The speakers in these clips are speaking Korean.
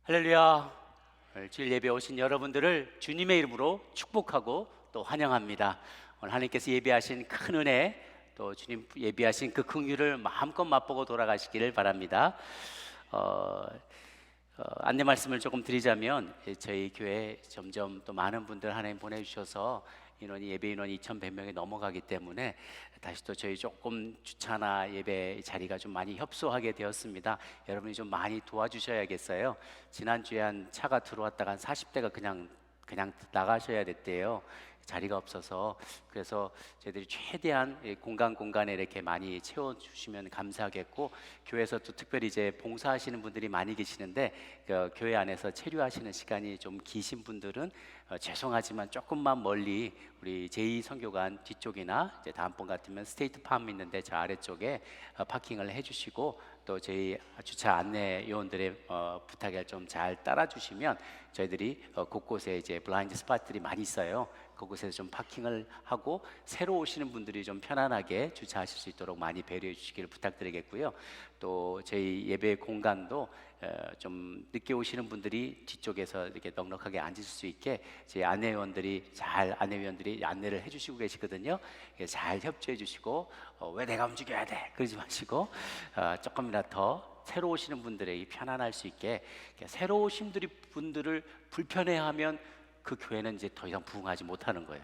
할렐루야. 오늘 주일 예배 오신 여러분들을 주님의 이름으로 축복하고 또 환영합니다. 오늘 하나님께서 예비하신 큰 은혜, 또 주님 예비하신 그 긍휼을 마음껏 맛보고 돌아가시기를 바랍니다. 안내 말씀을 조금 드리자면, 저희 교회 점점 또 많은 분들 하나님 보내주셔서 예배 인원이 2,100명이 넘어가기 때문에 다시 또 저희 조금 주차나 예배 자리가 좀 많이 협소하게 되었습니다. 여러분이 좀 많이 도와주셔야겠어요. 지난주에 한 차가 들어왔다가 한 40대가 그냥 나가셔야 됐대요. 자리가 없어서. 그래서 저희들이 최대한 공간에 이렇게 많이 채워주시면 감사하겠고, 교회에서 또 특별히 이제 봉사하시는 분들이 많이 계시는데, 교회 안에서 체류하시는 시간이 좀 기신 분들은 죄송하지만 조금만 멀리 우리 제2선교관 뒤쪽이나 이제 다음번 같으면 스테이트팜 있는데 저 아래쪽에 파킹을 해주시고, 또 저희 주차 안내 요원들의 부탁을 좀 잘 따라주시면 저희들이 곳곳에 이제 블라인드 스팟들이 많이 있어요. 그곳에서 좀 파킹을 하고 새로 오시는 분들이 좀 편안하게 주차하실 수 있도록 많이 배려해 주시기를 부탁드리겠고요. 또 저희 예배 공간도 좀 늦게 오시는 분들이 뒤쪽에서 이렇게 넉넉하게 앉을 수 있게 저희 안내위원들이 안내를 해주시고 계시거든요. 잘 협조해 주시고, 왜 내가 움직여야 돼? 그러지 마시고 조금이라도 더 새로 오시는 분들이 편안할 수 있게, 새로 오신 분들을 불편해하면 그 교회는 이제 더 이상 부흥하지 못하는 거예요.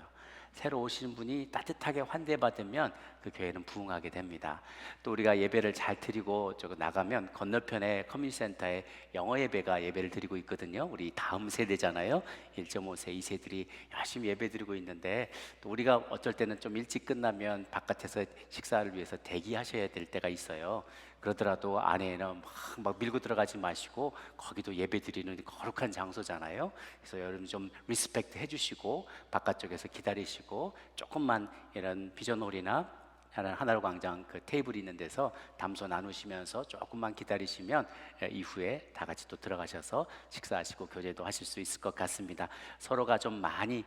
새로 오시는 분이 따뜻하게 환대받으면 그 교회는 부흥하게 됩니다. 또 우리가 예배를 잘 드리고 나가면 건너편에 커뮤니티센터에 영어 예배를 드리고 있거든요. 우리 다음 세대잖아요. 1.5세, 2세들이 열심히 예배 드리고 있는데, 또 우리가 어쩔 때는 좀 일찍 끝나면 바깥에서 식사를 위해서 대기하셔야 될 때가 있어요. 그러더라도 안에는 막 밀고 들어가지 마시고, 거기도 예배 드리는 거룩한 장소잖아요. 그래서 여러분 좀 리스펙트 해주시고 바깥쪽에서 기다리시고, 조금만 이런 비전홀이나 하나로 광장 그 테이블이 있는 데서 담소 나누시면서 조금만 기다리시면 이후에 다 같이 또 들어가셔서 식사하시고 교제도 하실 수 있을 것 같습니다. 서로가 좀 많이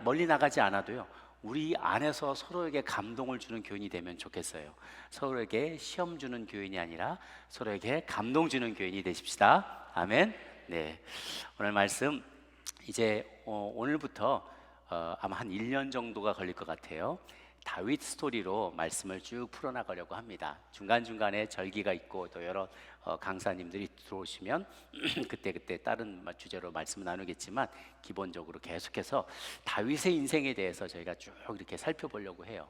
멀리 나가지 않아도요, 우리 안에서 서로에게 감동을 주는 교인이 되면 좋겠어요. 서로에게 시험 주는 교인이 아니라 서로에게 감동 주는 교인이 되십시다. 아멘. 네, 오늘 말씀 이제 오늘부터 아마 한 1년 정도가 걸릴 것 같아요. 다윗 스토리로 말씀을 쭉 풀어나가려고 합니다. 중간중간에 절기가 있고 또 여러 강사님들이 들어오시면 그때 다른 주제로 말씀을 나누겠지만, 기본적으로 계속해서 다윗의 인생에 대해서 저희가 쭉 이렇게 살펴보려고 해요.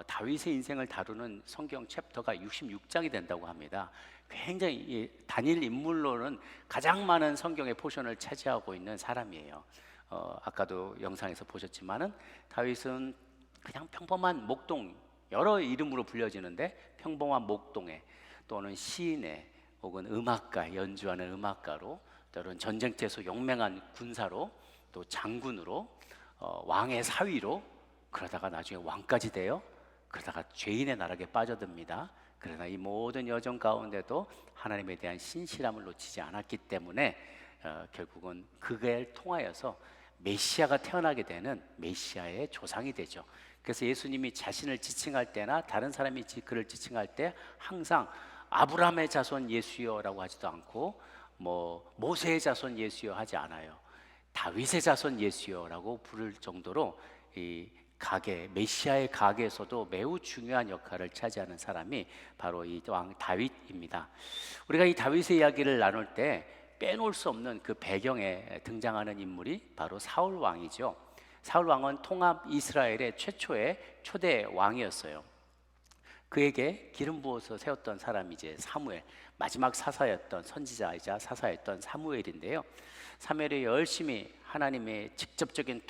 다윗의 인생을 다루는 성경 챕터가 66장이 된다고 합니다. 굉장히 단일 인물로는 가장 많은 성경의 포션을 차지하고 있는 사람이에요. 아까도 영상에서 보셨지만은 다윗은 그냥 평범한 목동, 여러 이름으로 불려지는데 평범한 목동에, 또는 시인에, 혹은 음악가, 연주하는 음악가로, 또는 전쟁터에서 용맹한 군사로, 또 장군으로, 왕의 사위로, 그러다가 나중에 왕까지 돼요. 그러다가 죄인의 나락에 빠져듭니다. 그러나 이 모든 여정 가운데도 하나님에 대한 신실함을 놓치지 않았기 때문에 결국은 그를 통하여서 메시아가 태어나게 되는 메시아의 조상이 되죠. 그래서 예수님이 자신을 지칭할 때나 다른 사람이 그를 지칭할 때 항상 아브라함의 자손 예수여라고 하지도 않고, 모세의 자손 예수여 하지 않아요. 다윗의 자손 예수여라고 부를 정도로 이 메시아의 가계에서도 매우 중요한 역할을 차지하는 사람이 바로 이 왕 다윗입니다. 우리가 이 다윗의 이야기를 나눌 때 빼놓을 수 없는 그 배경에 등장하는 인물이 바로 사울 왕이죠. 사울 왕은 통합 이스라엘의 최초의 초대 왕이었어요. 그에게 기름 부어서 세웠던 사람이 이제 사무엘, 마지막 사사였던 선지자이자 사사였던 사무엘인데요. 사무엘이 열심히 하나님의 직접적인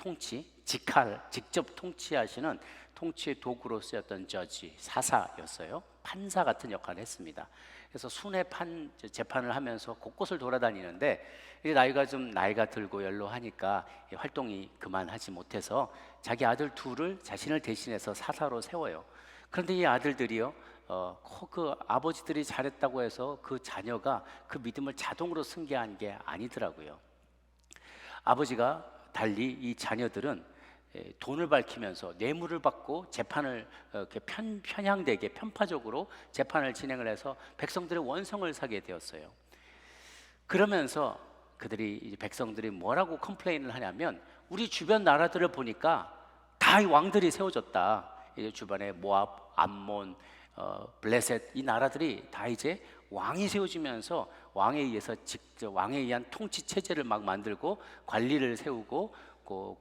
직접 통치하시는 통치의 도구로 쓰였던 저지, 사사였어요. 판사 같은 역할을 했습니다. 그래서 순회 재판을 하면서 곳곳을 돌아다니는데, 이제 나이가 들고 연로하니까 활동이 그만하지 못해서 자기 아들 둘을 자신을 대신해서 사사로 세워요. 그런데 이 아들들이요, 그 아버지들이 잘했다고 해서 그 자녀가 그 믿음을 자동으로 승계한 게 아니더라고요. 아버지가 달리 이 자녀들은 돈을 밝히면서 뇌물을 받고 재판을 이렇게 편향되게 편파적으로 재판을 진행을 해서 백성들의 원성을 사게 되었어요. 그러면서 그들이 이제 백성들이 뭐라고 컴플레인을 하냐면 우리 주변 나라들을 보니까 다 이 왕들이 세워졌다. 이제 주변에 모압, 암몬, 블레셋 이 나라들이 다 이제 왕이 세워지면서 왕에 의해서 직접 왕에 의한 통치 체제를 막 만들고 관리를 세우고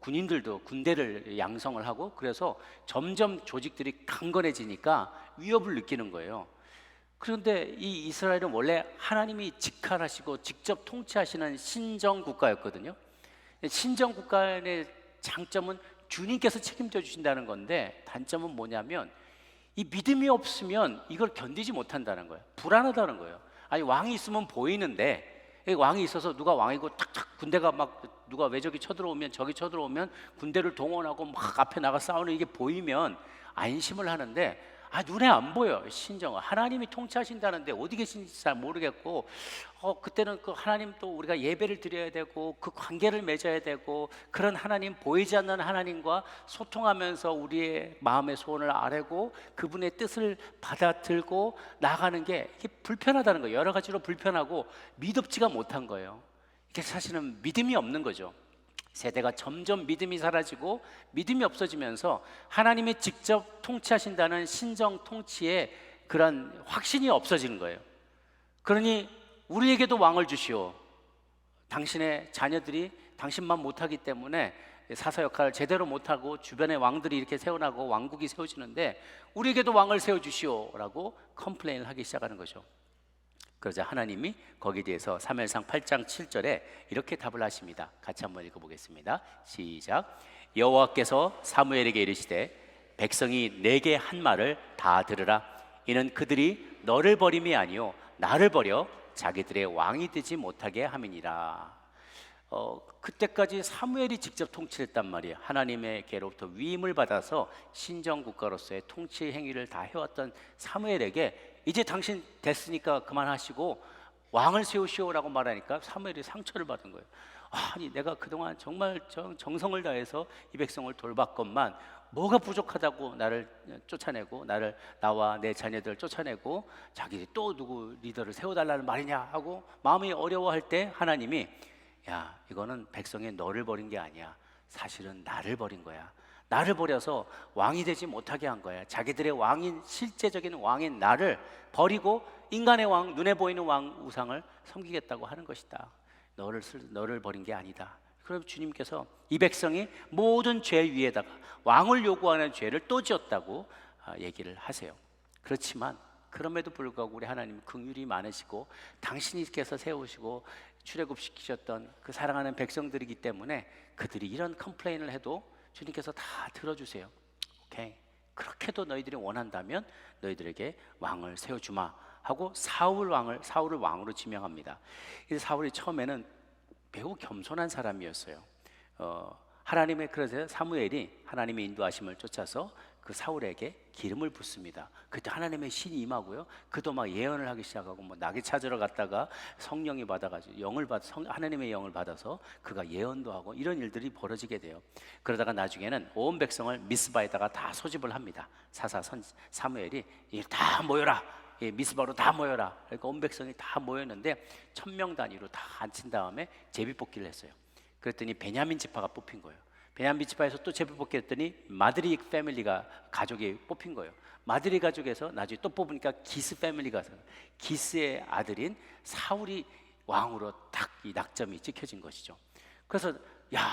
군인들도 군대를 양성을 하고 그래서 점점 조직들이 강건해지니까 위협을 느끼는 거예요. 그런데 이 이스라엘은 원래 하나님이 직할하시고 직접 통치하시는 신정 국가였거든요. 신정 국가의 장점은 주님께서 책임져 주신다는 건데 단점은 뭐냐면 이 믿음이 없으면 이걸 견디지 못한다는 거예요. 불안하다는 거예요. 아니 왕이 있으면 보이는데 왕이 있어서 누가 왕이고 탁탁 군대가 막 누가 외적이 쳐들어오면 저기 쳐들어오면 군대를 동원하고 막 앞에 나가 싸우는 이게 보이면 안심을 하는데 눈에 안 보여. 신정은 하나님이 통치하신다는데 어디 계신지 잘 모르겠고 그때는 그 하나님 또 우리가 예배를 드려야 되고 그 관계를 맺어야 되고 그런 하나님 보이지 않는 하나님과 소통하면서 우리의 마음의 소원을 아뢰고 그분의 뜻을 받아들고 나가는 게 이게 불편하다는 거예요. 여러 가지로 불편하고 믿음지가 못한 거예요. 이게 사실은 믿음이 없는 거죠. 세대가 점점 믿음이 사라지고 믿음이 없어지면서 하나님이 직접 통치하신다는 신정 통치의 그런 확신이 없어지는 거예요. 그러니 우리에게도 왕을 주시오. 당신의 자녀들이 당신만 못하기 때문에 사사 역할을 제대로 못하고 주변에 왕들이 이렇게 세워나고 왕국이 세워지는데 우리에게도 왕을 세워주시오 라고 컴플레인을 하기 시작하는 거죠. 그러자 하나님이 거기에 대해서 사무엘상 8장 7절에 이렇게 답을 하십니다. 같이 한번 읽어보겠습니다. 시작. 여호와께서 사무엘에게 이르시되 백성이 내게 한 말을 다 들으라. 이는 그들이 너를 버림이 아니요 나를 버려 자기들의 왕이 되지 못하게 함이니라. 그때까지 사무엘이 직접 통치했단 말이에요. 하나님에게로부터 위임을 받아서 신정국가로서의 통치 행위를 다 해왔던 사무엘에게 이제 당신 됐으니까 그만하시고 왕을 세우시오라고 말하니까 사무엘이 상처를 받은 거예요. 아니 내가 그동안 정말 정성을 다해서 이 백성을 돌봤건만 뭐가 부족하다고 나를 쫓아내고 나와 내 자녀들을 쫓아내고 자기들이 또 누구 리더를 세워달라는 말이냐 하고 마음이 어려워할 때 하나님이 야 이거는 백성이 너를 버린 게 아니야. 사실은 나를 버린 거야. 나를 버려서 왕이 되지 못하게 한 거야. 자기들의 왕인 실제적인 왕인 나를 버리고 인간의 왕, 눈에 보이는 왕 우상을 섬기겠다고 하는 것이다. 너를 버린 게 아니다. 그럼 주님께서 이 백성이 모든 죄 위에다가 왕을 요구하는 죄를 또 지었다고 얘기를 하세요. 그렇지만 그럼에도 불구하고 우리 하나님은 긍휼이 많으시고 당신께서 세우시고 출애굽시키셨던 그 사랑하는 백성들이기 때문에 그들이 이런 컴플레인을 해도 주님께서 다 들어주세요. 오케이, 그렇게도 너희들이 원한다면 너희들에게 왕을 세워주마 하고 사울을 왕으로 지명합니다. 이 사울이 처음에는 매우 겸손한 사람이었어요. 하나님의 그래서 사무엘이 하나님의 인도하심을 쫓아서 그 사울에게 기름을 붓습니다. 그때 하나님의 신이 임하고요. 그도 막 예언을 하기 시작하고 뭐 나귀 찾으러 갔다가 성령이 받아가지고 하나님의 영을 받아서 그가 예언도 하고 이런 일들이 벌어지게 돼요. 그러다가 나중에는 온 백성을 미스바에다가 다 소집을 합니다. 사무엘이 다 모여라. 미스바로 다 모여라. 그러니까 온 백성이 다 모였는데 1000명 단위로 다 앉힌 다음에 제비뽑기를 했어요. 그랬더니 베냐민 지파가 뽑힌 거예요. 베냐민 지파에서 또 제비뽑기 했더니 마드리 패밀리가 가족이 뽑힌 거예요. 마드리 가족에서 나중에 또 뽑으니까 기스 패밀리가 기스의 아들인 사울이 왕으로 딱 이 낙점이 찍혀진 것이죠. 그래서 야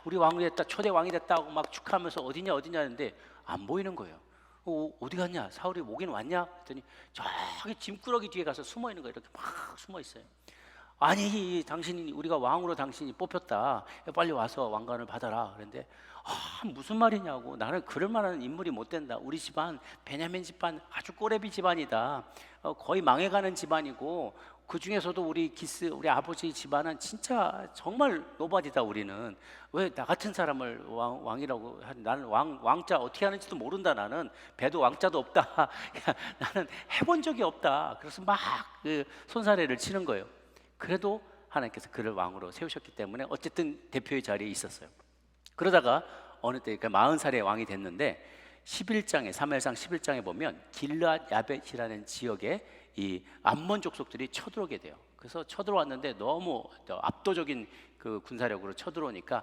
우리 왕이 됐다, 초대 왕이 됐다 하고 막 축하하면서 어디냐 하는데 안 보이는 거예요. 어디 갔냐? 사울이 오긴 왔냐? 그랬더니 저기 짐꾸러기 뒤에 가서 숨어 있는 거예요. 이렇게 막 숨어 있어요. 아니 우리가 왕으로 당신이 뽑혔다. 빨리 와서 왕관을 받아라. 그런데 무슨 말이냐고. 나는 그럴 만한 인물이 못 된다. 우리 집안 베냐민 집안 아주 꼬레비 집안이다. 거의 망해가는 집안이고 그 중에서도 우리 아버지 집안은 진짜 정말 노바디다. 우리는 왜 나 같은 사람을 왕이라고 나는 왕자 어떻게 하는지도 모른다. 나는 배도 왕자도 없다. 나는 해본 적이 없다. 그래서 막 그 손사래를 치는 거예요. 그래도 하나님께서 그를 왕으로 세우셨기 때문에 어쨌든 대표의 자리에 있었어요. 그러다가 어느 때 40살에 왕이 됐는데 11장에 사무엘상 11장에 보면 길르앗 야벳이라는 지역에 이 암몬 족속들이 쳐들어오게 돼요. 그래서 쳐들어왔는데 너무 압도적인 그 군사력으로 쳐들어오니까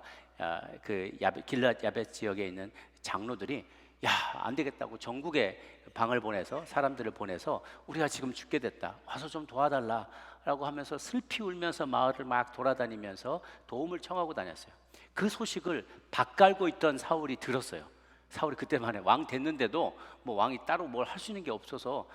그 길랏 야벳 지역에 있는 장로들이 야, 안 되겠다고 전국에 방을 보내서 사람들을 보내서 우리가 지금 죽게 됐다, 와서 좀 도와달라 라고 하면서 슬피 울면서 마을을 막 돌아다니면서 도움을 청하고 다녔어요. 그 소식을 밭 갈고 있던 사울이 들었어요. 사울이 그때만에 왕 됐는데도 뭐 왕이 따로 뭘 할 수 있는 게 없어서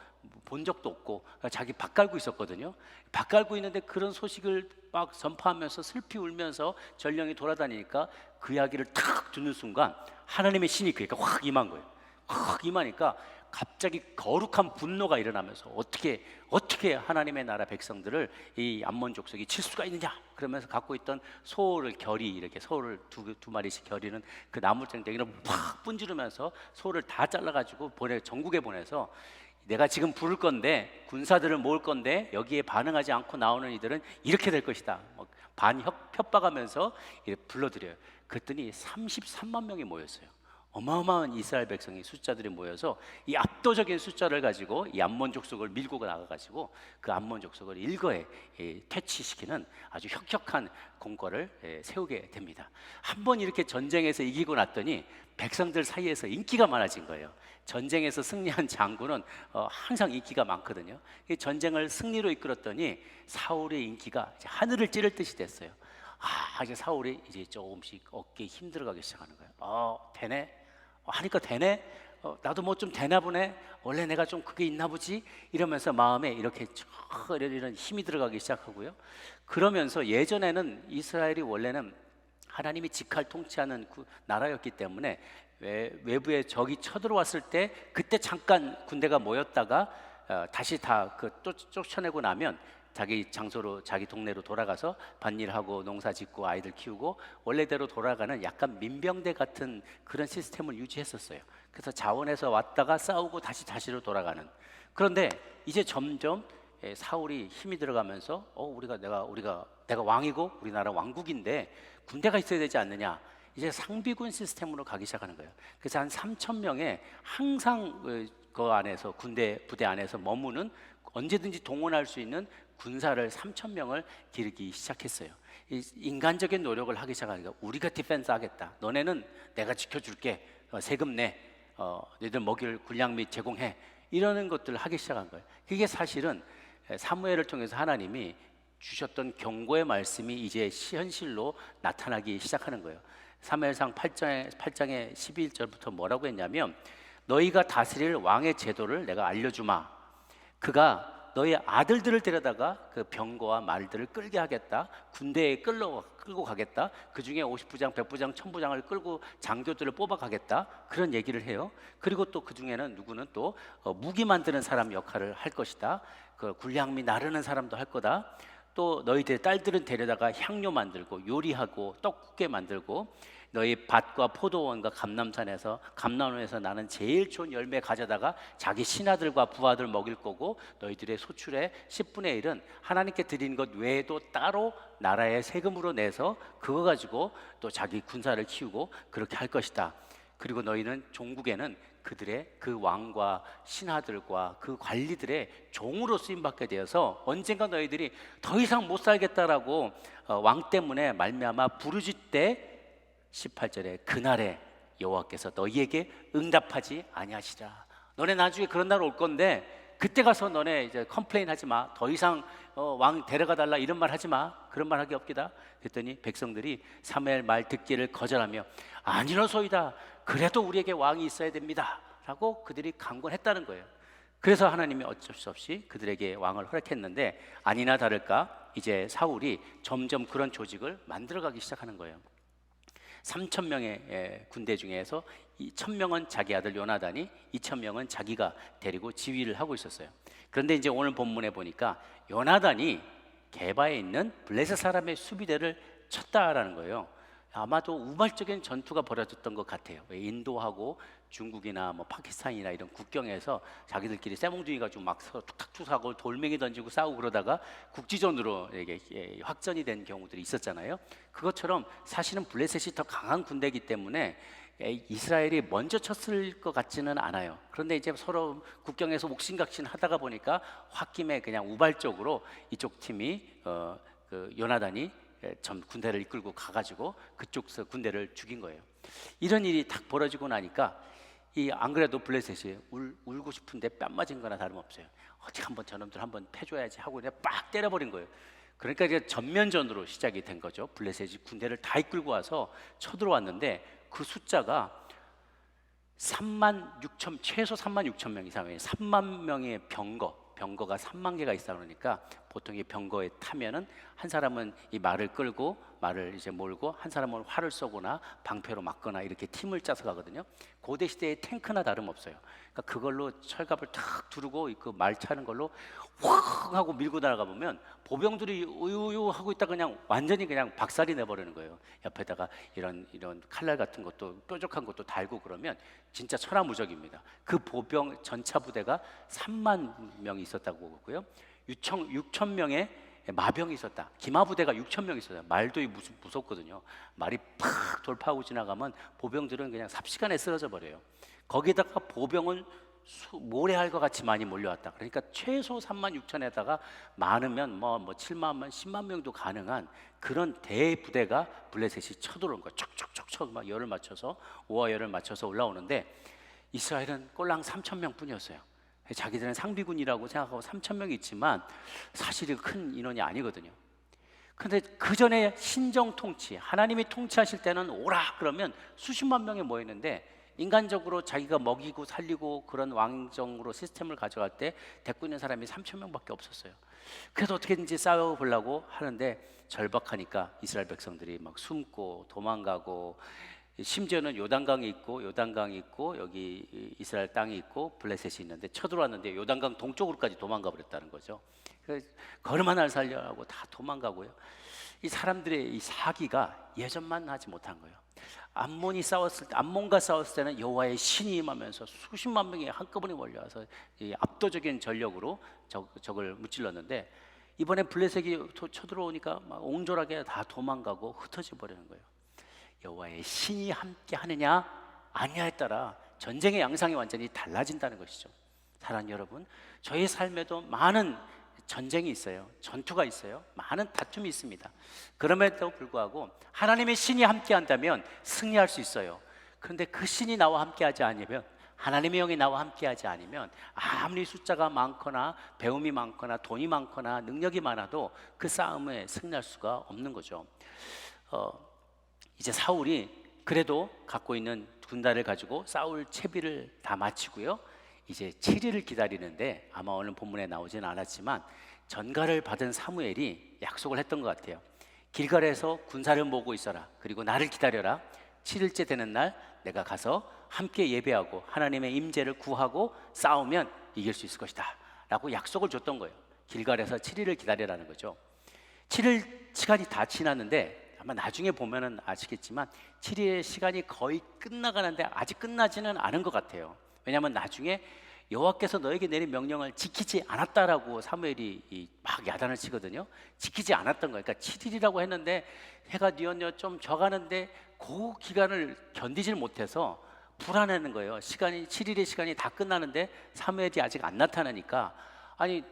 본 적도 없고 자기 밭 갈고 있었거든요. 밭 갈고 있는데 그런 소식을 막 전파하면서 슬피 울면서 전령이 돌아다니니까 그 이야기를 탁 듣는 순간 하나님의 신이 그러니까 확 임한 거예요. 확 임하니까 갑자기 거룩한 분노가 일어나면서 어떻게 하나님의 나라 백성들을 이 암몬 족속이 칠 수가 있느냐, 그러면서 갖고 있던 소를 이렇게 소를 두 마리씩 겨리는 그 나무쟁이를 팍 분지르면서 소를 다 잘라가지고 전국에 보내서 내가 지금 부를 건데, 군사들을 모을 건데 여기에 반응하지 않고 나오는 이들은 이렇게 될 것이다, 협박하면서 불러들여요. 그랬더니 33만 명이 모였어요. 어마어마한 이스라엘 백성이 숫자들이 모여서 이 압도적인 숫자를 가지고 이 암몬 족속을 밀고 나가가지고 그 암몬 족속을 일거에 퇴치시키는 아주 혁혁한 공과를 세우게 됩니다. 한번 이렇게 전쟁에서 이기고 났더니 백성들 사이에서 인기가 많아진 거예요. 전쟁에서 승리한 장군은 항상 인기가 많거든요. 이 전쟁을 승리로 이끌었더니 사울의 인기가 이제 하늘을 찌를 듯이 됐어요. 이제 사울이 이제 조금씩 어깨에 힘 들어가기 시작하는 거예요. 되네? 하니까 되네? 나도 뭐 좀 되나 보네? 원래 내가 좀 그게 있나 보지? 이러면서 마음에 이렇게 이런 힘이 들어가기 시작하고요. 그러면서 예전에는 이스라엘이 원래는 하나님이 직할 통치하는 나라였기 때문에 외부에 적이 쳐들어왔을 때 그때 잠깐 군대가 모였다가 다시 다 쫓아내고 나면 자기 장소로, 자기 동네로 돌아가서 밭일하고 농사 짓고 아이들 키우고 원래대로 돌아가는 약간 민병대 같은 그런 시스템을 유지했었어요. 그래서 자원에서 왔다가 싸우고 다시로 돌아가는. 그런데 이제 점점 사울이 힘이 들어가면서 내가 왕이고 우리나라 왕국인데 군대가 있어야 되지 않느냐, 이제 상비군 시스템으로 가기 시작하는 거예요. 그래서 한 3천 명의 항상 그 안에서 부대 안에서 머무는, 언제든지 동원할 수 있는 군사를 3천 명을 기르기 시작했어요. 인간적인 노력을 하기 시작하니까 우리가 디펜스 하겠다, 너네는 내가 지켜줄게, 세금 내, 너희들 먹일 군량 및 제공해, 이러는 것들을 하기 시작한 거예요. 그게 사실은 사무엘을 통해서 하나님이 주셨던 경고의 말씀이 이제 현실로 나타나기 시작하는 거예요. 사무엘상 8장의 11절부터 뭐라고 했냐면, 너희가 다스릴 왕의 제도를 내가 알려주마. 그가 너희 아들들을 데려다가 그 병거와 말들을 끌게 하겠다. 군대에 끌고 가겠다. 그 중에 50부장, 100부장, 1000부장을 끌고 장교들을 뽑아 가겠다. 그런 얘기를 해요. 그리고 또 그 중에는 누구는 또 무기 만드는 사람 역할을 할 것이다. 그 군량미 나르는 사람도 할 거다. 또 너희들 딸들은 데려다가 향료 만들고 요리하고 떡국게 만들고 너희 밭과 포도원과 감람원에서 나는 제일 좋은 열매 가져다가 자기 신하들과 부하들 먹일 거고, 너희들의 소출의 10분의 1은 하나님께 드린 것 외에도 따로 나라의 세금으로 내서 그거 가지고 또 자기 군사를 키우고 그렇게 할 것이다. 그리고 너희는 종국에는 그들의 그 왕과 신하들과 그 관리들의 종으로 쓰임받게 되어서 언젠가 너희들이 더 이상 못 살겠다라고 왕 때문에 말미암아 부르짖되 18절에 그날에 여호와께서 너희에게 응답하지 아니하시라. 너네 나중에 그런 날 올 건데 그때 가서 너네 이제 컴플레인 하지 마. 더 이상 왕 데려가 달라 이런 말 하지 마. 그런 말 하기 없기다. 그랬더니 백성들이 사무엘 말 듣기를 거절하며 아니로소이다. 그래도 우리에게 왕이 있어야 됩니다. 라고 그들이 강권했다는 거예요. 그래서 하나님이 어쩔 수 없이 그들에게 왕을 허락했는데, 아니나 다를까 이제 사울이 점점 그런 조직을 만들어가기 시작하는 거예요. 3,000명의 군대 중에서 1,000명은 자기 아들 요나단이, 2,000명은 자기가 데리고 지휘를 하고 있었어요. 그런데 이제 오늘 본문에 보니까 요나단이 게바에 있는 블레셋 사람의 수비대를 쳤다라는 거예요. 아마도 우발적인 전투가 벌어졌던 것 같아요. 인도하고 중국이나 파키스탄이나 이런 국경에서 자기들끼리 쇠몽둥이 가지고 막 툭탁툭하고 돌멩이 던지고 싸우고 그러다가 국지전으로 이게 확전이 된 경우들이 있었잖아요. 그것처럼 사실은 블레셋이 더 강한 군대이기 때문에 이스라엘이 먼저 쳤을 것 같지는 않아요. 그런데 이제 서로 국경에서 옥신각신 하다가 보니까 홧김에 그냥 우발적으로 이쪽 팀이 그 요나단이 전 군대를 이끌고 가가지고 그쪽에서 군대를 죽인 거예요. 이런 일이 딱 벌어지고 나니까 이 안 그래도 블레셋이 울고 싶은데 뺨 맞은 거나 다름없어요. 어떻게 한번 저놈들 한번 패줘야지 하고 그냥 빡 때려버린 거예요. 그러니까 이제 전면전으로 시작이 된 거죠. 블레셋이 군대를 다 이끌고 와서 쳐들어왔는데 그 숫자가 3만 6천, 최소 3만 6천 명 이상이에요. 3만 명의 병거가 3만 개가 있다 그러니까 보통 이 병거에 타면은 한 사람은 이 말을 끌고 말을 이제 몰고 한 사람은 활을 쏘거나 방패로 막거나 이렇게 팀을 짜서 가거든요. 고대 시대의 탱크나 다름없어요. 그러니까 그걸로 철갑을 탁 두르고 그 말 차는 걸로 확 하고 밀고 나가 보면 보병들이 우유우유 하고 있다 그냥 완전히 그냥 박살이 내버리는 거예요. 옆에다가 이런 칼날 같은 것도 뾰족한 것도 달고 그러면 진짜 천하무적입니다. 그 보병 전차 부대가 3만 명이 있었다고 보고요. 6천 명의 마병이 있었다. 기마 부대가 6천 명 있었어요. 말도 무섭거든요. 말이 팍 돌파하고 지나가면 보병들은 그냥 삽시간에 쓰러져 버려요. 거기다가 보병은 모래알과 같이 많이 몰려왔다. 그러니까 최소 3만 6천에다가 많으면 뭐 7만 명, 10만 명도 가능한 그런 대부대가 블레셋이 쳐들어온 거예요. 촉촉촉촉 막 열을 맞춰서 오하열을 맞춰서 올라오는데 이스라엘은 꼴랑 3천 명뿐이었어요. 자기들은 상비군이라고 생각하고 3천 명이 있지만 사실은 큰 인원이 아니거든요. 그런데 그 전에 신정 통치, 하나님이 통치하실 때는 오라 그러면 수십만 명이 모이는데 인간적으로 자기가 먹이고 살리고 그런 왕정으로 시스템을 가져갈 때 데리고 있는 사람이 3천 명밖에 없었어요. 그래서 어떻게든지 싸워보려고 하는데 절박하니까 이스라엘 백성들이 막 숨고 도망가고 심지어는 요단강이 있고 여기 이스라엘 땅이 있고 블레셋이 있는데 쳐들어왔는데 요단강 동쪽으로까지 도망가 버렸다는 거죠. 그래서 걸음 하나를 살려고 다 도망가고요. 이 사람들의 이 사기가 예전만 하지 못한 거예요. 암몬과 싸웠을 때는 여호와의 신이 임하면서 수십만 명이 한꺼번에 몰려와서 이 압도적인 전력으로 적을 무찔렀는데 이번에 블레셋이 쳐들어오니까 막 옹졸하게 다 도망가고 흩어져 버리는 거예요. 여호와의 신이 함께 하느냐 아니냐에 따라 전쟁의 양상이 완전히 달라진다는 것이죠. 사랑하는 여러분, 저희 삶에도 많은 전쟁이 있어요. 전투가 있어요. 많은 다툼이 있습니다. 그럼에도 불구하고 하나님의 신이 함께 한다면 승리할 수 있어요. 그런데 그 신이 나와 함께하지 않으면, 하나님의 영이 나와 함께하지 않으면 아무리 숫자가 많거나 배움이 많거나 돈이 많거나 능력이 많아도 그 싸움에 승리할 수가 없는 거죠. 이제 사울이 그래도 갖고 있는 군단을 가지고 싸울 채비를 다 마치고요. 이제 7일을 기다리는데 아마 오늘 본문에 나오지는 않았지만 전가를 받은 사무엘이 약속을 했던 것 같아요. 길갈에서 군사를 모으고 있어라. 그리고 나를 기다려라. 7일째 되는 날 내가 가서 함께 예배하고 하나님의 임재를 구하고 싸우면 이길 수 있을 것이다 라고 약속을 줬던 거예요. 길갈에서 7일을 기다리라는 거죠. 7일 시간이 다 지났는데 아마 나중에 보면은 아시겠지만 7일의 시간이 거의 끝나가는데 아직 끝나지는 않은 것 같아요. 왜냐하면 나중에 여호와께서 너에게 내린 명령을 지키지 않았다라고 사무엘이 막 야단을 치거든요. 지키지 않았던 거예요. 그러니까 7일이라고 했는데 해가 뉘엿뉘엿 좀 져가는데 그 기간을 견디질 못해서 불안해하는 거예요. 7일의 시간이 다 끝나는데 사무엘이 아직 안 나타나니까 아니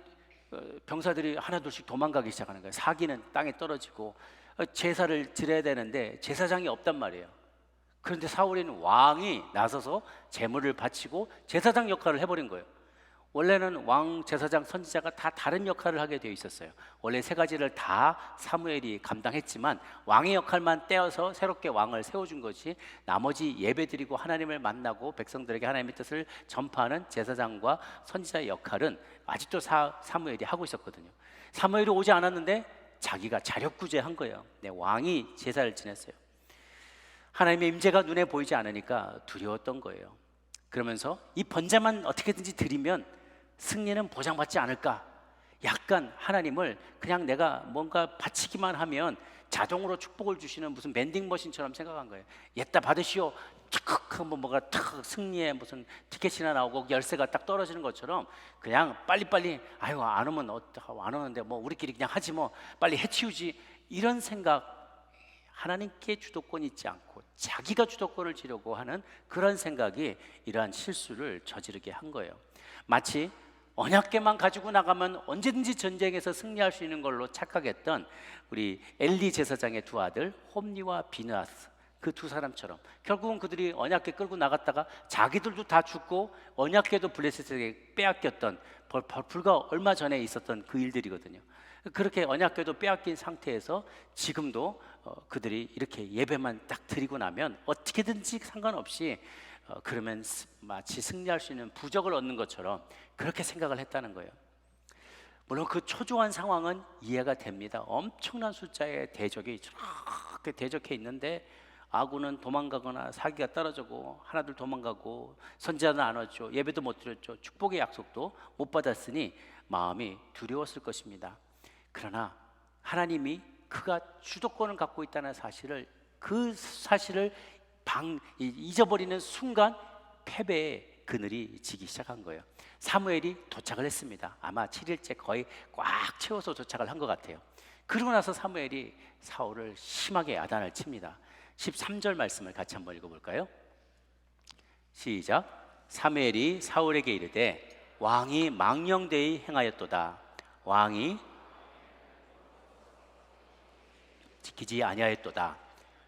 병사들이 하나둘씩 도망가기 시작하는 거예요. 사기는 땅에 떨어지고 제사를 드려야 되는데 제사장이 없단 말이에요. 그런데 사울이는 왕이 나서서 제물을 바치고 제사장 역할을 해버린 거예요. 원래는 왕, 제사장, 선지자가 다 다른 역할을 하게 되어 있었어요. 원래 세 가지를 다 사무엘이 감당했지만 왕의 역할만 떼어서 새롭게 왕을 세워준 것이 나머지 예배드리고 하나님을 만나고 백성들에게 하나님의 뜻을 전파하는 제사장과 선지자의 역할은 아직도 사무엘이 하고 있었거든요. 사무엘이 오지 않았는데 자기가 자력구제한 거예요. 왕이 제사를 지냈어요. 하나님의 임재가 눈에 보이지 않으니까 두려웠던 거예요. 그러면서 이 번제만 어떻게든지 드리면 승리는 보장받지 않을까? 약간 하나님을 그냥 내가 뭔가 바치기만 하면 자동으로 축복을 주시는 무슨 vending머신처럼 생각한 거예요. 옛다 받으시오. 탁 한번 뭐가 탁 승리에 무슨 티켓이나 나오고 열쇠가 딱 떨어지는 것처럼 그냥 빨리빨리 아유 안 오면 안 오는데 뭐 우리끼리 그냥 하지 뭐 빨리 해치우지 이런 생각 하나님께 주도권이 있지 않고 자기가 주도권을 지려고 하는 그런 생각이 이러한 실수를 저지르게 한 거예요. 마치 언약궤만 가지고 나가면 언제든지 전쟁에서 승리할 수 있는 걸로 착각했던 우리 엘리 제사장의 두 아들 홈니와 비느하스, 그 두 사람처럼 결국은 그들이 언약궤 끌고 나갔다가 자기들도 다 죽고 언약궤도 블레셋에게 빼앗겼던 불과 얼마 전에 있었던 그 일들이거든요. 그렇게 언약궤도 빼앗긴 상태에서 지금도 그들이 이렇게 예배만 딱 드리고 나면 어떻게든지 상관없이 그러면 마치 승리할 수 있는 부적을 얻는 것처럼 그렇게 생각을 했다는 거예요. 물론 그 초조한 상황은 이해가 됩니다. 엄청난 숫자의 대적이 저렇게 대적해 있는데 아군은 도망가거나 사기가 떨어지고 하나둘 도망가고 선지자는 안 왔죠. 예배도 못 드렸죠. 축복의 약속도 못 받았으니 마음이 두려웠을 것입니다. 그러나 하나님이 그가 주도권을 갖고 있다는 사실을, 그 사실을 잊어버리는 순간 패배의 그늘이 지기 시작한 거예요. 사무엘이 도착을 했습니다. 아마 7일째 거의 꽉 채워서 도착을 한 것 같아요. 그러고 나서 사무엘이 사울을 심하게 야단을 칩니다. 13절 말씀을 같이 한번 읽어볼까요? 시작. 사무엘이 사울에게 이르되 왕이 망령되이 행하였도다. 왕이 지키지 아니하였도다.